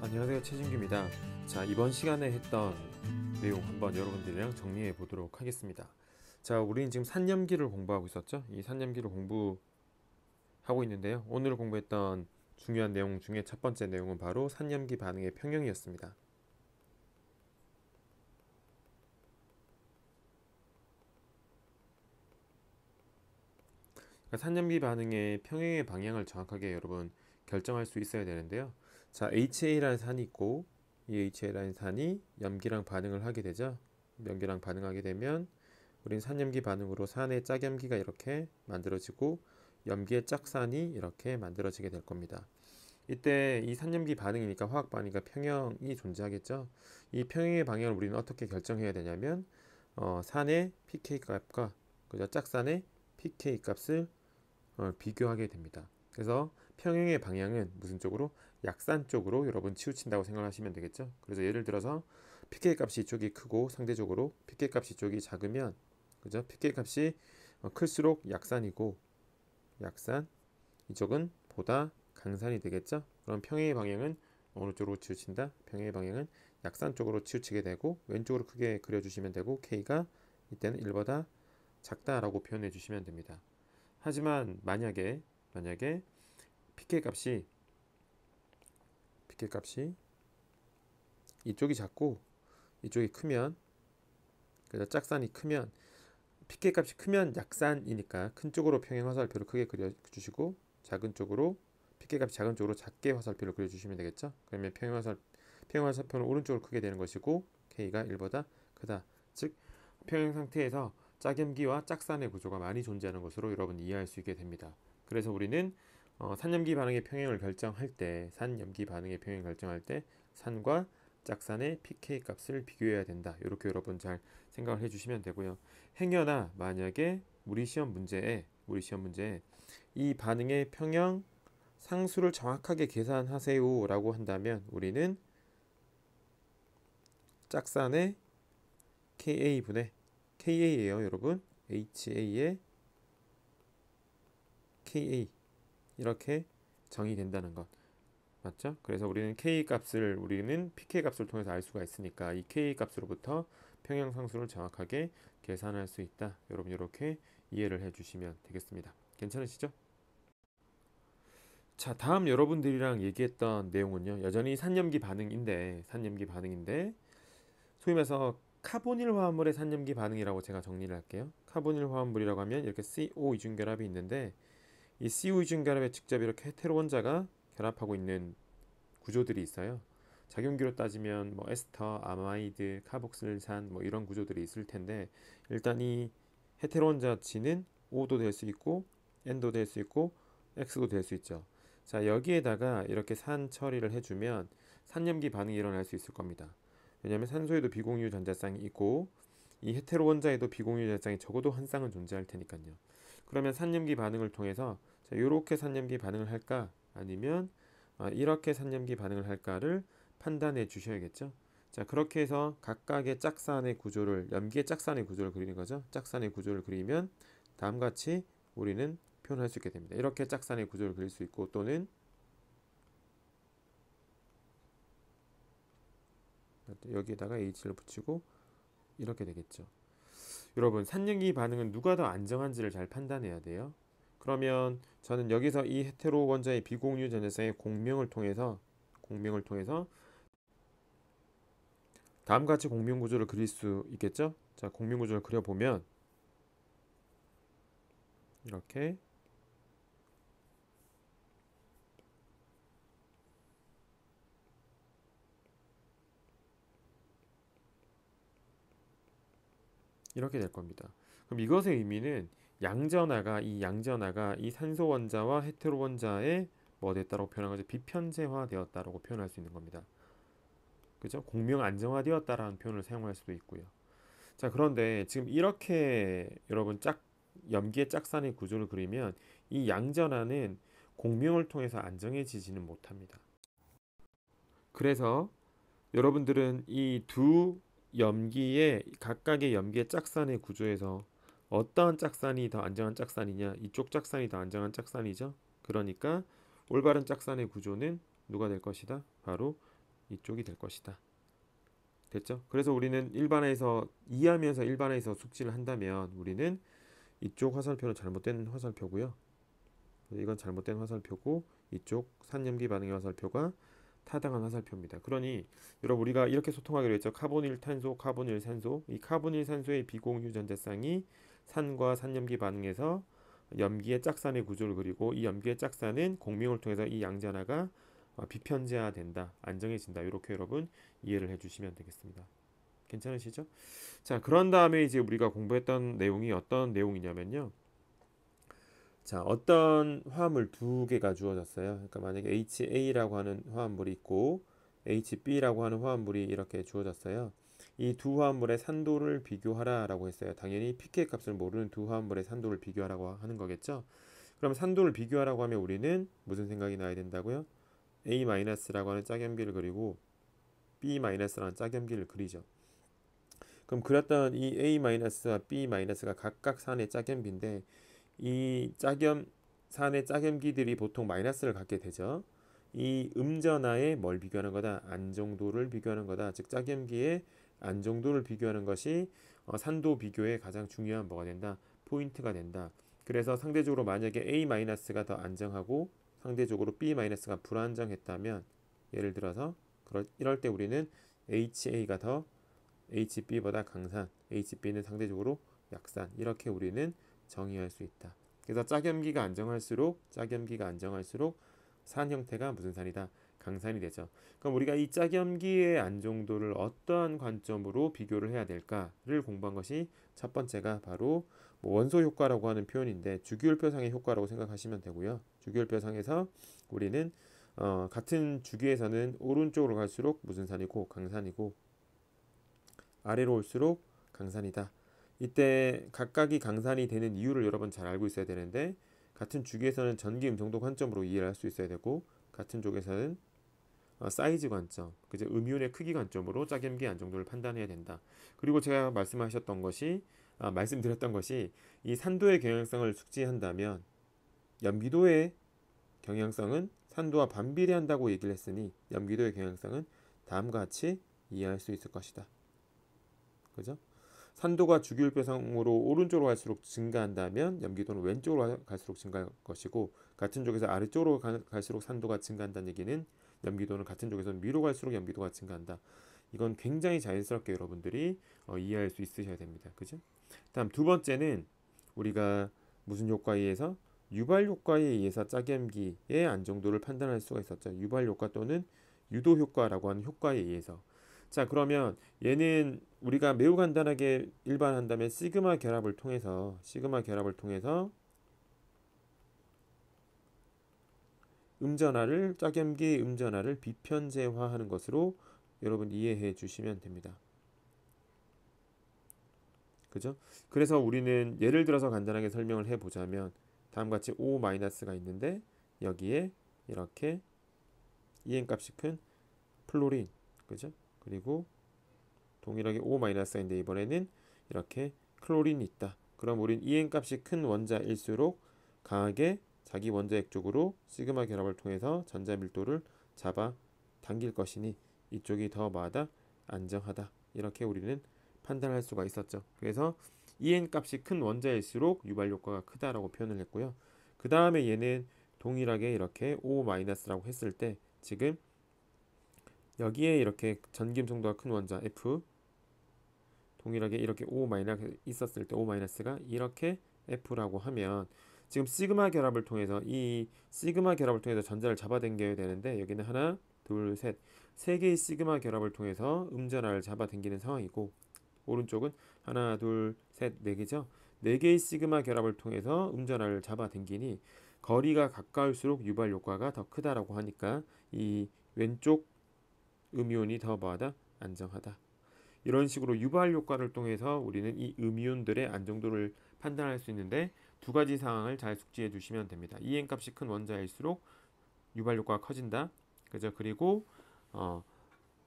안녕하세요, 최진규입니다. 자, 이번 시간에 했던 내용 한번 여러분들이랑 정리해 보도록 하겠습니다. 자, 우리는 지금 산염기를 공부하고 있었죠. 이 산염기를 공부하고 있는데요, 오늘 공부했던 중요한 내용 중에 첫 번째 내용은 바로 산염기 반응의 평형이었습니다. 그러니까 산염기 반응의 평형의 방향을 정확하게 여러분 결정할 수 있어야 되는데요. 자, HA라는 산이 있고, 이 HA라는 산이 염기랑 반응을 하게 되죠. 염기랑 반응하게 되면 우린 산염기 반응으로 산의 짝염기가 이렇게 만들어지고 염기의 짝산이 이렇게 만들어지게 될 겁니다. 이때 이 산염기 반응이니까 화학 반응이니까 평형이 존재하겠죠. 이 평형의 방향을 우리는 어떻게 결정해야 되냐면 산의 pK 값과 그죠, 짝산의 pK 값을 비교하게 됩니다. 그래서 평형의 방향은 무슨 쪽으로? 약산 쪽으로 여러분 치우친다고 생각하시면 되겠죠. 그래서 예를 들어서 pK 값이 이쪽이 크고 상대적으로 pK 값이 이쪽이 작으면, 그죠? pK 값이 클수록 약산이고, 약산 이쪽은 보다 강산이 되겠죠. 그럼 평형의 방향은 어느 쪽으로 치우친다? 평형의 방향은 약산 쪽으로 치우치게 되고, 왼쪽으로 크게 그려주시면 되고, K가 이때는 1보다 작다라고 표현해 주시면 됩니다. 하지만 만약에 pK 값이 이쪽이 작고 이쪽이 크면, 그래서 짝산이 크면, pK 값이 크면 약산이니까 큰 쪽으로 평행 화살표를 크게 그려주시고, 작은 쪽으로 pK 값이 작은 쪽으로 작게 화살표를 그려주시면 되겠죠. 그러면 평행 화살표는 오른쪽으로 크게 되는 것이고 K가 1보다 크다. 즉 평행 상태에서 짝염기와 짝산의 구조가 많이 존재하는 것으로 여러분 이해할 수 있게 됩니다. 그래서 우리는 산염기 반응의 평행을 결정할 때, 산과 짝산의 pK 값을 비교해야 된다. 이렇게 여러분 잘 생각을 해주시면 되고요. 행여나 만약에 우리 시험 문제에 이 반응의 평형 상수를 정확하게 계산하세요 라고 한다면 우리는 짝산의 KA분의 KA예요 여러분. HA의 KA 이렇게 정의된다는 것 맞죠? 그래서 우리는 PK 값을 통해서 알 수가 있으니까 이 K 값으로부터 평형 상수를 정확하게 계산할 수 있다. 여러분 이렇게 이해를 해주시면 되겠습니다. 괜찮으시죠? 자, 다음 여러분들이랑 얘기했던 내용은요, 여전히 산염기 반응인데 소위 말해서 카보닐 화합물의 산염기 반응이라고 제가 정리를 할게요. 카보닐 화합물이라고 하면 이렇게 CO 이중결합이 있는데, 이 CO 이중결합에 직접 이렇게 헤테로 원자가 결합하고 있는 구조들이 있어요. 작용기로 따지면 뭐 에스터, 아마이드, 카복실산 뭐 이런 구조들이 있을 텐데, 일단 이 헤테로 원자 G는 O도 될 수 있고 N도 될 수 있고 X도 될 수 있죠. 자, 여기에다가 이렇게 산 처리를 해주면 산염기 반응이 일어날 수 있을 겁니다. 왜냐하면 산소에도 비공유 전자쌍이 있고 이 헤테로 원자에도 비공유 전자쌍이 적어도 한 쌍은 존재할 테니까요. 그러면 산염기 반응을 통해서 자, 이렇게 산염기 반응을 할까 아니면 이렇게 산염기 반응을 할까를 판단해 주셔야겠죠. 자, 그렇게 해서 각각의 염기의 짝산의 구조를 그리는 거죠. 짝산의 구조를 그리면 다음과 같이 우리는 표현할 수 있게 됩니다. 이렇게 짝산의 구조를 그릴 수 있고, 또는 여기에다가 H를 붙이고 이렇게 되겠죠. 여러분, 산염기 반응은 누가 더 안정한지를 잘 판단해야 돼요. 그러면 저는 여기서 이 헤테로 원자의 비공유 전자쌍의 공명을 통해서 다음과 같이 공명 구조를 그릴 수 있겠죠? 자, 공명 구조를 그려보면 이렇게 될 겁니다. 그럼 이것의 의미는 양전하가 이 산소 원자와 헤테로 원자의 뭐 됐다라고 표현한 거죠? 비편재화 되었다라고 표현할 수 있는 겁니다. 그죠? 공명 안정화되었다라는 표현을 사용할 수도 있고요. 자, 그런데 지금 이렇게 여러분 염기의 짝산의 구조를 그리면 이 양전하는 공명을 통해서 안정해지지는 못합니다. 그래서 여러분들은 이 두 각각의 염기의 짝산의 구조에서 어떠한 짝산이 더 안정한 짝산이냐, 이쪽 짝산이 더 안정한 짝산이죠. 그러니까 올바른 짝산의 구조는 누가 될 것이다? 바로 이쪽이 될 것이다. 됐죠? 그래서 우리는 일반화에서 이해하면서 일반화에서 숙지를 한다면 우리는 이쪽 화살표는 잘못된 화살표고요. 이건 잘못된 화살표고 이쪽 산염기 반응의 화살표가 타당한 화살표입니다. 그러니 여러분 우리가 이렇게 소통하기로 했죠. 카본 1탄소, 카본 1산소. 이 카본 1산소의 비공유 전자쌍이 산과 산염기 반응에서 염기의 짝산의 구조를 그리고 이 염기의 짝산은 공명을 통해서 이 양전하가 비편재화된다, 안정해진다. 이렇게 여러분 이해를 해주시면 되겠습니다. 괜찮으시죠? 자, 그런 다음에 이제 우리가 공부했던 내용이 어떤 내용이냐면요. 자, 어떤 화합물 두 개가 주어졌어요. 그러니까 만약에 HA라고 하는 화합물이 있고 HB라고 하는 화합물이 이렇게 주어졌어요. 이 두 화합물의 산도를 비교하라라고 했어요. 당연히 pK 값을 모르는 두 화합물의 산도를 비교하라고 하는 거겠죠. 그럼 산도를 비교하라고 하면 우리는 무슨 생각이 나야 된다고요? A-라고 하는 짝염기를 그리고 B-라는 짝염기를 그리죠. 그럼 그렸던 이 A-와 B-가 각각 산의 짝염기인데 이 산의 짝염기들이 보통 마이너스를 갖게 되죠. 이 음전하에 뭘 비교하는 거다? 안정도를 비교하는 거다. 즉 짝염기의 안정도를 비교하는 것이 산도 비교에 가장 중요한 뭐가 된다? 포인트가 된다. 그래서 상대적으로 만약에 A-가 더 안정하고 상대적으로 B-가 불안정했다면 예를 들어서 이럴 때 우리는 HA가 더 HB보다 강산, HB는 상대적으로 약산, 이렇게 우리는 정의할 수 있다. 그래서 짝염기가 안정할수록 산 형태가 무슨 산이다? 강산이 되죠. 그럼 우리가 이 짝염기의 안정도를 어떠한 관점으로 비교를 해야 될까를 공부한 것이 첫 번째가 바로 원소 효과라고 하는 표현인데 주기율표상의 효과라고 생각하시면 되고요. 주기율표상에서 우리는 같은 주기에서는 오른쪽으로 갈수록 무슨 산이고 강산이고 아래로 올수록 강산이다. 이때 각각이 강산이 되는 이유를 여러분 잘 알고 있어야 되는데 같은 주기에서는 전기 음성도 관점으로 이해를 할 수 있어야 되고 같은 쪽에서는 사이즈 관점, 그죠? 음이온의 크기 관점으로 짝염기 안정도를 판단해야 된다. 그리고 제가 말씀드렸던 것이 이 산도의 경향성을 숙지한다면 염기도의 경향성은 산도와 반비례한다고 얘기를 했으니 염기도의 경향성은 다음과 같이 이해할 수 있을 것이다. 그죠? 산도가 주기율표상으로 오른쪽으로 갈수록 증가한다면 염기도는 왼쪽으로 갈수록 증가할 것이고 같은 쪽에서 아래쪽으로 갈수록 산도가 증가한다는 얘기는 염기도는 같은 쪽에서 위로 갈수록 염기도가 증가한다. 이건 굉장히 자연스럽게 여러분들이 이해할 수 있으셔야 됩니다. 그죠? 다음 두 번째는 우리가 무슨 효과에 의해서 유발 효과에 의해서 짝염기의 안정도를 판단할 수가 있었죠. 유발 효과 또는 유도 효과라고 하는 효과에 의해서. 자, 그러면 얘는 우리가 매우 간단하게 일반한다면 시그마 결합을 통해서 짝염기 음전하를 비편재화하는 것으로 여러분 이해해 주시면 됩니다. 그죠? 그래서 우리는 예를 들어서 간단하게 설명을 해 보자면 다음과 같이 O-가 있는데 여기에 이렇게 EN 값이 큰 플로린, 그죠? 그리고 동일하게 O-가 있는데 이번에는 이렇게 클로린이 있다. 그럼 우린 EN 값이 큰 원자일수록 강하게 자기 원자핵 쪽으로 시그마 결합을 통해서 전자 밀도를 잡아 당길 것이니 이쪽이 더 뭐하다? 안정하다. 이렇게 우리는 판단할 수가 있었죠. 그래서 EN 값이 큰 원자일수록 유발 효과가 크다라고 표현을 했고요. 그 다음에 얘는 동일하게 이렇게 O-라고 했을 때 지금 여기에 이렇게 전기음성도가 큰 원자 F 동일하게 이렇게 O- 있었을 때 O-가 이렇게 F라고 하면 지금 시그마 결합을 통해서 전자를 잡아당겨야 되는데 여기는 하나, 둘, 세 개의 시그마 결합을 통해서 음전하를 잡아당기는 상황이고 오른쪽은 하나, 둘, 셋, 네 개죠. 네 개의 시그마 결합을 통해서 음전하를 잡아당기니 거리가 가까울수록 유발 효과가 더 크다라고 하니까 이 왼쪽 음이온이 더 뭐하다? 안정하다. 이런 식으로 유발 효과를 통해서 우리는 이 음이온들의 안정도를 판단할 수 있는데 두 가지 상황을 잘 숙지해 주시면 됩니다. EN 값이 큰 원자일수록 유발 효과가 커진다. 그죠? 그리고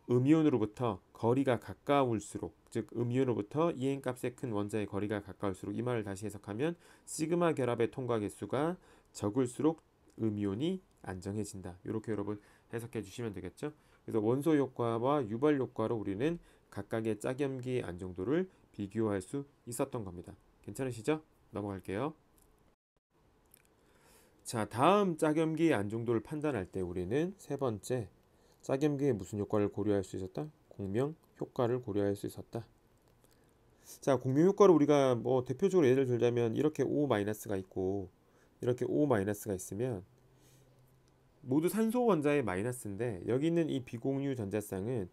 음이온으로부터 거리가 가까울수록, 즉 음이온으로부터 EN 값의 큰 원자의 거리가 가까울수록, 이 말을 다시 해석하면 시그마 결합의 통과 개수가 적을수록 음이온이 안정해진다. 이렇게 여러분 해석해 주시면 되겠죠. 그래서 원소 효과와 유발 효과로 우리는 각각의 짝염기 안정도를 비교할 수 있었던 겁니다. 괜찮으시죠? 넘어갈게요. 자, 다음 짝염기 안정도를 판단할 때 우리는 세 번째, 짝염기의 무슨 효과를 고려할 수 있었다? 공명 효과를 고려할 수 있었다. 자, 공명 효과를 우리가 뭐 대표적으로 예를 들자면 이렇게 O-가 있고 이렇게 O-가 있으면 모두 산소 원자의 마이너스인데 여기 있는 이 비공유 전자쌍은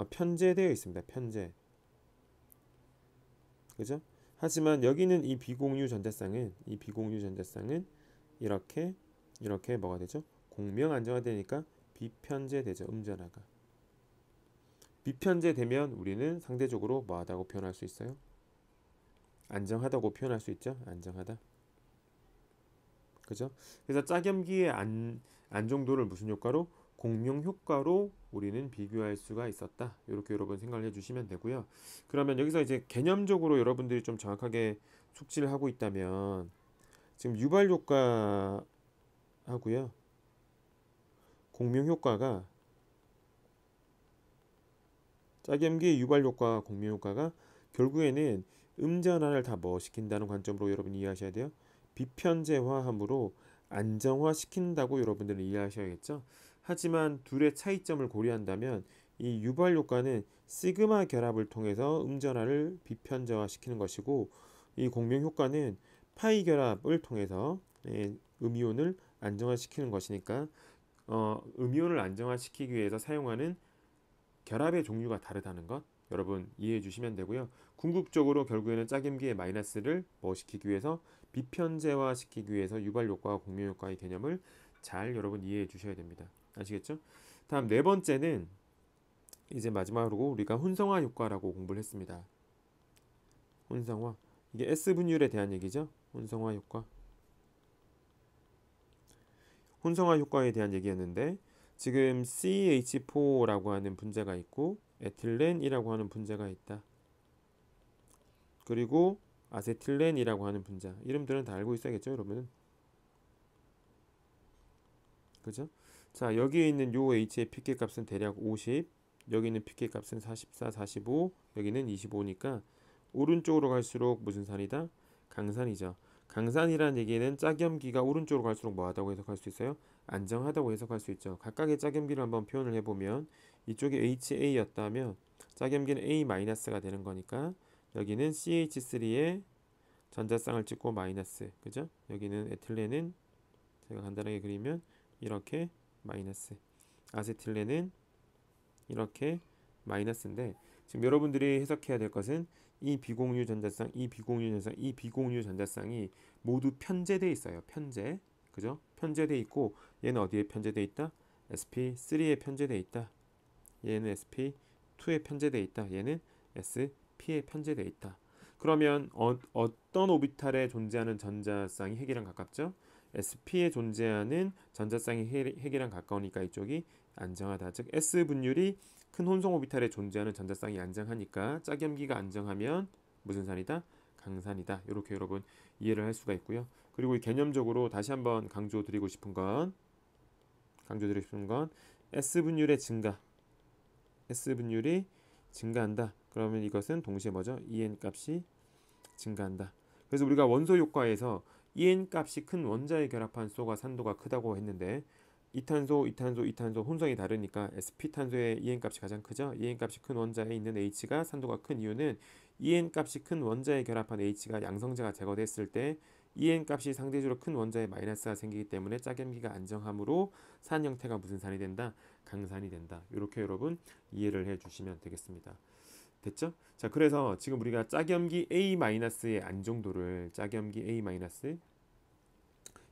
편제되어 있습니다. 편제. 그죠? 하지만 여기 있는 이 비공유 전자쌍은 이렇게 뭐가 되죠? 공명 안정화되니까 비편제되죠. 음전화가. 비편제되면 우리는 상대적으로 뭐하다고 표현할 수 있어요? 안정하다고 표현할 수 있죠. 안정하다. 그죠? 그래서 짝염기의 안정도를 무슨 효과로? 공명 효과로 우리는 비교할 수가 있었다. 이렇게 여러분 생각을 해주시면 되고요. 그러면 여기서 이제 개념적으로 여러분들이 좀 정확하게 숙지를 하고 있다면 지금 유발 효과 하고요. 공명 효과가 짝염기의 유발 효과와 공명 효과가 결국에는 음전환을 다 뭐 시킨다는 관점으로 여러분 이해하셔야 돼요. 비편제화함으로 안정화시킨다고 여러분들은 이해하셔야겠죠. 하지만 둘의 차이점을 고려한다면 이 유발 효과는 시그마 결합을 통해서 음전화를 비편제화시키는 것이고 이 공명 효과는 파이 결합을 통해서 음이온을 안정화시키는 것이니까 음이온을 안정화시키기 위해서 사용하는 결합의 종류가 다르다는 것 여러분 이해해 주시면 되고요. 궁극적으로 결국에는 짝염기의 마이너스를 뭐 시키기 위해서 비편제화 시키기 위해서 유발 효과와 공명 효과의 개념을 잘 여러분 이해해 주셔야 됩니다. 아시겠죠? 다음 네 번째는 이제 마지막으로 우리가 혼성화 효과라고 공부를 했습니다. 혼성화 이게 S분율에 대한 얘기죠. 혼성화 효과. 혼성화 효과에 대한 얘기였는데 지금 CH4라고 하는 분자가 있고 에틸렌이라고 하는 분자가 있다. 그리고 아세틸렌이라고 하는 분자. 이름들은 다 알고 있어야겠죠, 여러분은? 그죠? 자, 여기에 있는 요 H의 pK 값은 대략 50, 여기 있는 pK 값은 44, 45, 여기는 25니까 오른쪽으로 갈수록 무슨 산이다? 강산이죠. 강산이라는 얘기는 짝염기가 오른쪽으로 갈수록 뭐하다고 해석할 수 있어요? 안정하다고 해석할 수 있죠. 각각의 짝염기를 한번 표현을 해보면 이쪽이 HA였다면 짝염기는 A-가 되는 거니까 여기는 CH3에 전자쌍을 찍고 마이너스, 그죠? 여기는 에틸렌은 제가 간단하게 그리면 이렇게 마이너스, 아세틸렌은 이렇게 마이너스인데 지금 여러분들이 해석해야 될 것은 이 비공유 전자쌍, 이 비공유 전자쌍, 이 비공유 전자쌍이 모두 편제돼 있어요. 편제, 그죠? 편제돼 있고 얘는 어디에 편제돼 있다? sp3에 편제돼 있다. 얘는 sp2에 편제돼 있다. 얘는 sp에 편제돼 있다. 그러면 어떤 오비탈에 존재하는 전자쌍이 핵이랑 가깝죠? sp에 존재하는 전자쌍이 핵이랑 가까우니까 이쪽이 안정하다. 즉 S분율이 큰 혼성 오비탈에 존재하는 전자쌍이 안정하니까 짝염기가 안정하면 무슨 산이다? 강산이다. 이렇게 여러분 이해를 할 수가 있고요. 그리고 개념적으로 다시 한번 강조드리고 싶은 건 S분율의 증가. S분율이 증가한다. 그러면 이것은 동시에 뭐죠? EN 값이 증가한다. 그래서 우리가 원소 효과에서 EN 값이 큰 원자의 결합한 수소가 산도가 크다고 했는데 이탄소 혼성이 다르니까 sp 탄소의 EN 값이 가장 크죠. EN 값이 큰 원자에 있는 H가 산도가 큰 이유는 EN 값이 큰 원자에 결합한 H가 양성자가 제거됐을 때 EN 값이 상대적으로 큰 원자에 마이너스가 생기기 때문에 짝염기가 안정함으로 산 형태가 무슨 산이 된다? 강산이 된다. 이렇게 여러분 이해를 해주시면 되겠습니다. 됐죠? 자, 그래서 지금 우리가 짝염기 A-의 안정도를 짝염기 A-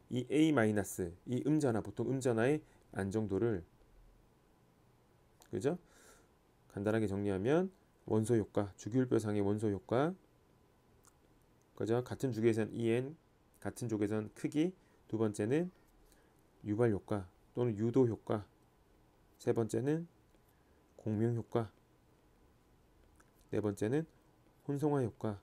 이 A- 이 음전화 보통 음전화의 안정도를 그죠? 간단하게 정리하면 원소 효과, 주기율표상의 원소 효과 그죠? 같은 주기에선 EN, 같은 쪽에선 크기, 두 번째는 유발 효과 또는 유도 효과, 세 번째는 공명 효과, 네 번째는 혼성화 효과.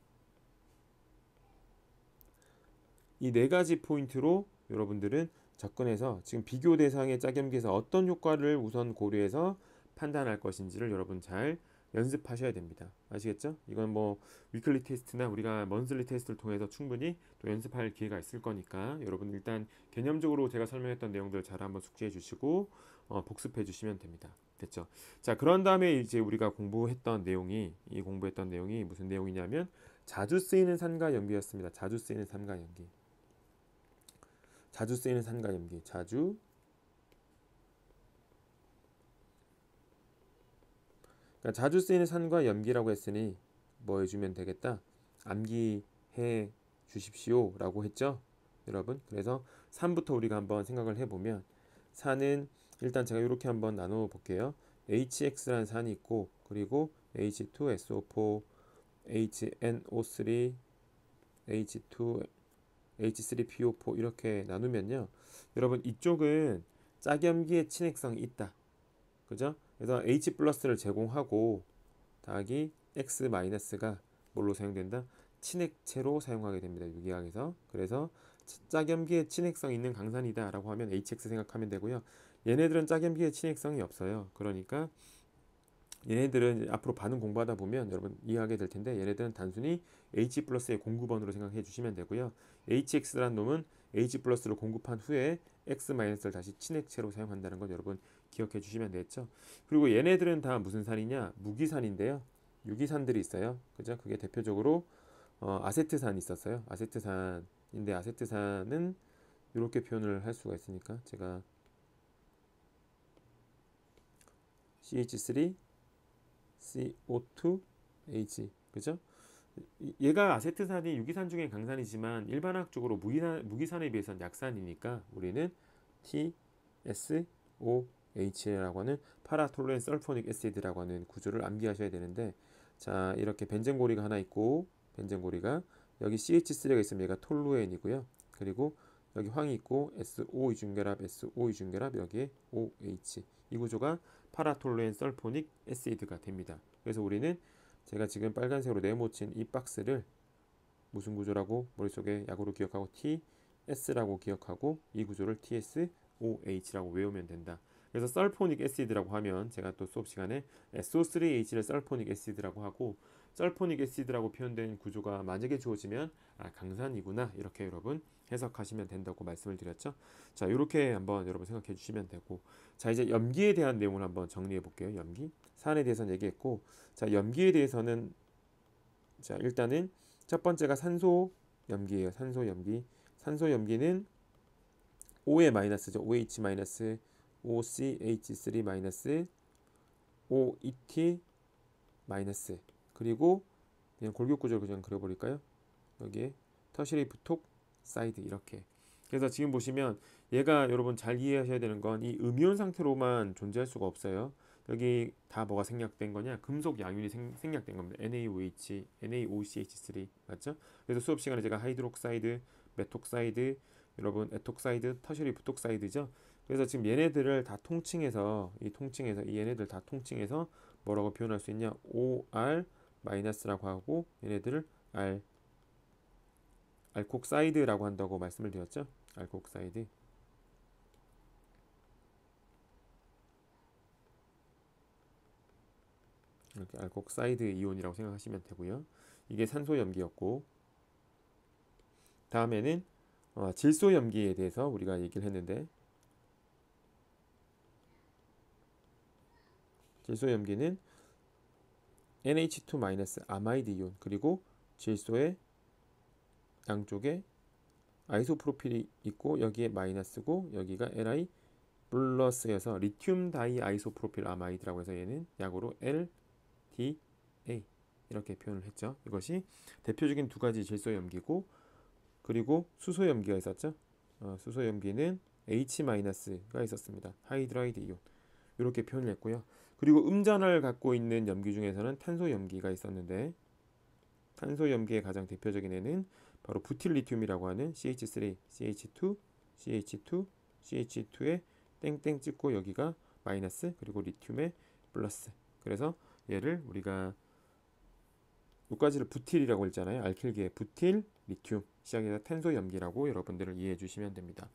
이 네 가지 포인트로 여러분들은 접근해서 지금 비교 대상의 짝염기에서 어떤 효과를 우선 고려해서 판단할 것인지를 여러분 잘 연습하셔야 됩니다. 아시겠죠? 이건 뭐 위클리 테스트나 우리가 먼슬리 테스트를 통해서 충분히 또 연습할 기회가 있을 거니까 여러분 일단 개념적으로 제가 설명했던 내용들 잘 한번 숙지해 주시고 복습해 주시면 됩니다. 됐죠? 자, 그런 다음에 이제 우리가 공부했던 내용이 무슨 내용이냐면 자주 쓰이는 산과 염기였습니다. 자주 쓰이는 산과 염기. 자주 쓰이는 산과 염기. 그러니까 자주 쓰이는 산과 염기라고 했으니 뭐 해주면 되겠다. 암기해 주십시오 라고 했죠. 여러분, 그래서 산부터 우리가 한번 생각을 해보면 산은 일단 제가 이렇게 한번 나눠 볼게요. HX라는 산이 있고 그리고 H2SO4, HNO3, H2, H3PO4 이렇게 나누면요. 여러분 이쪽은 짝염기의 친핵성이 있다. 그죠? 그래서 H 플러스를 제공하고 더하기 X 마이너스가 뭘로 사용된다? 친핵체로 사용하게 됩니다. 유기학에서. 그래서 짝염기에 친핵성이 있는 강산이다 라고 하면 HX 생각하면 되고요. 얘네들은 짝염기에 친핵성이 없어요. 그러니까 얘네들은 앞으로 반응 공부하다 보면 여러분 이해하게 될 텐데 얘네들은 단순히 H 플러스의 공급원으로 생각해 주시면 되고요. HX라는 놈은 H 플러스를 공급한 후에 X 마이너스를 다시 친핵체로 사용한다는 걸 여러분 기억해 주시면 되겠죠. 그리고 얘네들은 다 무슨 산이냐? 무기산인데요. 유기산들이 있어요. 그죠? 그게 대표적으로 아세트산이 있었어요. 아세트산인데 아세트산은 이렇게 표현을 할 수가 있으니까 제가 CH3 CO2H 그죠? 얘가 아세트산이 유기산 중에 강산이지만 일반학적으로 무기산에 비해서는 약산이니까 우리는 TSOH라고 하는 파라톨루엔 설포닉 애시드라고 하는 구조를 암기하셔야 되는데 자 이렇게 벤젠고리가 하나 있고 벤젠고리가 여기 CH3가 있으면 얘가 톨루엔이고요. 그리고 여기 황이 있고 SO 이중결합 SO 이중결합 여기에 OH 이 구조가 파라톨루엔 설포닉 애시드가 됩니다. 그래서 우리는 제가 지금 빨간색으로 네모친 이 박스를 무슨 구조라고 머릿속에 약으로 기억하고 TS라고 기억하고 이 구조를 TSOH라고 외우면 된다. 그래서 설포닉 애시드라고 하면 제가 또 수업 시간에 SO3H를 설포닉 애시드라고 하고 설포닉 애시드라고 표현된 구조가 만약에 주어지면 강산이구나 이렇게 여러분 해석하시면 된다고 말씀을 드렸죠. 자, 이렇게 한번 여러분 생각해 주시면 되고 자, 이제 염기에 대한 내용을 한번 정리해 볼게요. 염기. 산에 대해서는 얘기했고 자, 염기에 대해서는 자, 일단은 첫 번째가 산소 염기예요. 산소 염기. 산소 염기는 O의 마이너스죠. OH 마이너스 OCH3 마이너스 OET 마이너스 그리고 그냥 골격 구조를 그냥 그려버릴까요? 여기에 터시리 부톡 사이드 이렇게. 그래서 지금 보시면 얘가 여러분 잘 이해하셔야 되는 건 이 음이온 상태로만 존재할 수가 없어요. 여기 다 뭐가 생략된 거냐? 금속 양윤이 생략된 겁니다. NaOH, NaOCH3 맞죠? 그래서 수업 시간에 제가 하이드록사이드, 메톡사이드, 여러분 에톡사이드, 터시리 부톡사이드죠. 그래서 지금 얘네들을 다 통칭해서 이 얘네들 다 통칭해서 뭐라고 표현할 수 있냐? OR 마이너스라고 하고 얘네들을 알콕사이드라고 한다고 말씀을 드렸죠. 알콕사이드. 이렇게 알콕사이드 이온이라고 생각하시면 되고요. 이게 산소 염기였고 다음에는 질소 염기에 대해서 우리가 얘기를 했는데 질소 염기는 NH2- 아마이드 이온 그리고 질소의 양쪽에 아이소프로필이 있고 여기에 마이너스고 여기가 Li 플러스여서 리튬 다이 아이소프로필 아마이드라고 해서 얘는 약으로 LDA 이렇게 표현을 했죠. 이것이 대표적인 두 가지 질소 염기고 그리고 수소 염기가 있었죠. 수소 염기는 H-가 있었습니다. 하이드라이드 이온 이렇게 표현을 했고요. 그리고 음전을 갖고 있는 염기 중에서는 탄소 염기가 있었는데 탄소 염기의 가장 대표적인 애는 바로 부틸리튬이라고 하는 CH3, CH2, CH2, CH2에 땡땡 찍고 여기가 마이너스 그리고 리튬의 플러스. 그래서 얘를 우리가 요까지를 부틸이라고 했잖아요. 알킬기의 부틸, 리튬 시작해서 탄소 염기라고 여러분들을 이해해 주시면 됩니다.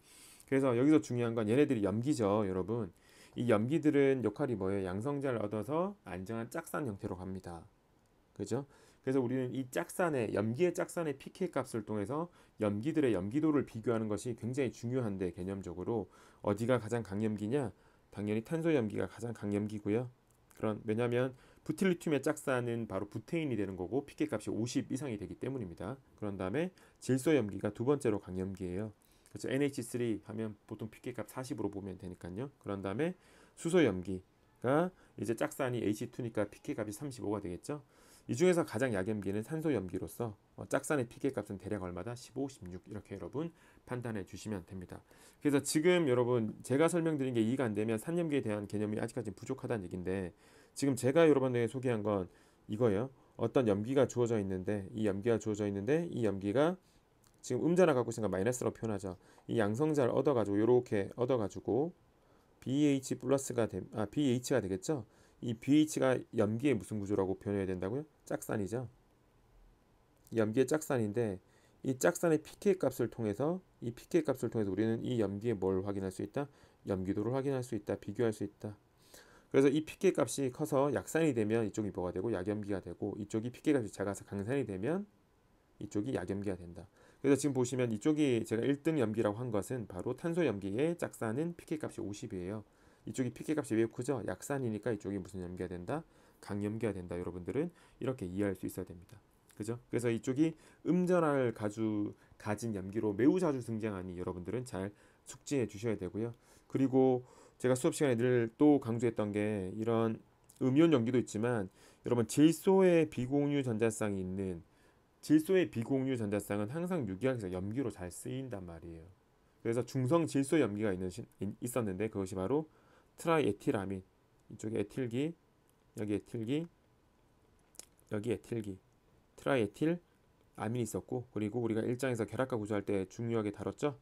그래서 여기서 중요한 건 얘네들이 염기죠, 여러분. 이 염기들은 역할이 뭐예요? 양성자를 얻어서 안정한 짝산 형태로 갑니다. 그죠? 그래서 우리는 이 짝산의 염기의 짝산의 pK 값을 통해서 염기들의 염기도를 비교하는 것이 굉장히 중요한데, 개념적으로 어디가 가장 강염기냐? 당연히 탄소 염기가 가장 강염기고요. 왜냐하면 부틸리튬의 짝산은 바로 부테인이 되는 거고 pK 값이 50 이상이 되기 때문입니다. 그런 다음에 질소 염기가 두 번째로 강염기예요. 그래서 NH3 하면 보통 pK 값 40으로 보면 되니까요. 그런 다음에 수소 염기가 이제 짝산이 H2니까 pK 값이 35가 되겠죠. 이 중에서 가장 약염기는 산소 염기로서 짝산의 pK 값은 대략 얼마다? 15, 16 이렇게 여러분 판단해 주시면 됩니다. 그래서 지금 여러분 제가 설명드린 게 이해가 안 되면 산염기에 대한 개념이 아직까지 부족하다는 얘기인데, 지금 제가 여러분에게 소개한 건 이거예요. 어떤 염기가 주어져 있는데, 이 염기가 지금 음자나 갖고 있으니까 마이너스로 표현하죠. 이 양성자를 얻어가지고 이렇게 얻어가지고 BH가 되겠죠. 이 BH가 염기의 무슨 구조라고 표현해야 된다고요? 짝산이죠. 염기의 짝산인데, 이 짝산의 pK 값을 통해서 우리는 이 염기에 뭘 확인할 수 있다? 염기도를 확인할 수 있다. 비교할 수 있다. 그래서 이 pK 값이 커서 약산이 되면 이쪽이 뭐가 되고 약염기가 되고, 이쪽이 pK 값이 작아서 강산이 되면 이쪽이 약염기가 된다. 그래서 지금 보시면 이쪽이 제가 1등 염기라고 한 것은 바로 탄소 염기의 짝산은 pK 값이 50이에요. 이쪽이 pK 값이 왜 크죠? 약산이니까 이쪽이 무슨 염기가 된다? 강염기가 된다. 여러분들은 이렇게 이해할 수 있어야 됩니다. 그죠? 그래서 이쪽이 음전하를 가진 염기로 매우 자주 등장하니 여러분들은 잘 숙지해 주셔야 되고요. 그리고 제가 수업 시간에 늘 또 강조했던 게, 이런 음이온 염기도 있지만 여러분 질소의 비공유 전자쌍은 항상 유기학에서 염기로 잘 쓰인단 말이에요. 그래서 중성 질소 염기가 있었는데 그것이 바로 트라이에틸아민, 이쪽에 에틸기, 여기 에틸기, 여기 에틸기, 트라이에틸 아민이 있었고, 그리고 우리가 1장에서 결합과 구조할 때 중요하게 다뤘죠.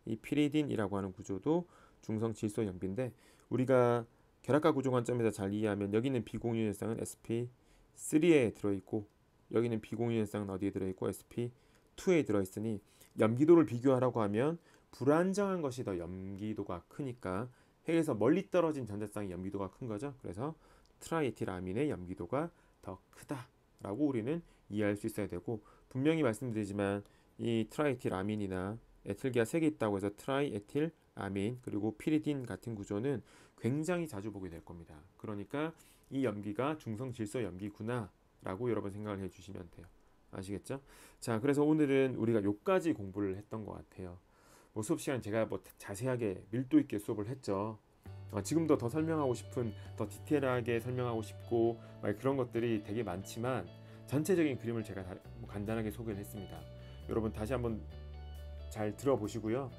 이 피리딘이라고 하는 구조도 중성 질소 염기인데, 우리가 결합과 구조 관점에서 잘 이해하면 여기는 비공유 현상은 sp3에 들어있고, 여기는 비공유 현상은 어디에 들어있고 sp2에 들어있으니 염기도를 비교하라고 하면 불안정한 것이 더 염기도가 크니까 핵에서 멀리 떨어진 전자쌍의 염기도가 큰 거죠. 그래서 트라이에틸아민의 염기도가 더 크다라고 우리는 이해할 수 있어야 되고, 분명히 말씀드리지만 이 트라이에틸아민이나 에틸기가 3개 있다고 해서 트라이에틸아민 그리고 피리딘 같은 구조는 굉장히 자주 보게 될 겁니다. 그러니까 이 염기가 중성 질소 염기구나 라고 여러분 생각을 해주시면 돼요. 아시겠죠? 자, 그래서 오늘은 우리가 요까지 공부를 했던 것 같아요. 뭐 수업 시간 제가 뭐 자세하게 밀도 있게 수업을 했죠. 지금도 더 설명하고 싶은, 더 디테일하게 설명하고 싶고 그런 것들이 되게 많지만 전체적인 그림을 제가 간단하게 소개를 했습니다. 여러분 다시 한번 잘 들어보시고요.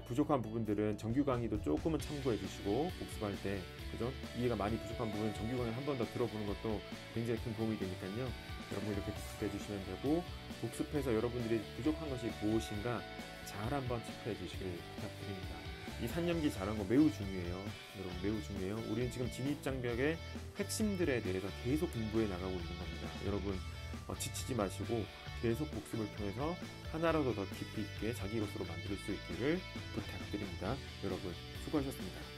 부족한 부분들은 정규 강의도 조금은 참고해 주시고, 복습할 때 그죠? 이해가 많이 부족한 부분은 정규 강의 한 번 더 들어보는 것도 굉장히 큰 도움이 되니까요. 여러분 이렇게 복습해 주시면 되고, 복습해서 여러분들이 부족한 것이 무엇인가 잘 한번 체크해 주시길 부탁드립니다. 이 산염기 잘한 거 매우 중요해요. 여러분 매우 중요해요. 우리는 지금 진입장벽의 핵심들에 대해서 계속 공부해 나가고 있는 겁니다. 여러분 지치지 마시고 계속 복습을 통해서 하나라도 더 깊이 있게 자기 것으로 만들 수 있기를 부탁드립니다. 여러분 수고하셨습니다.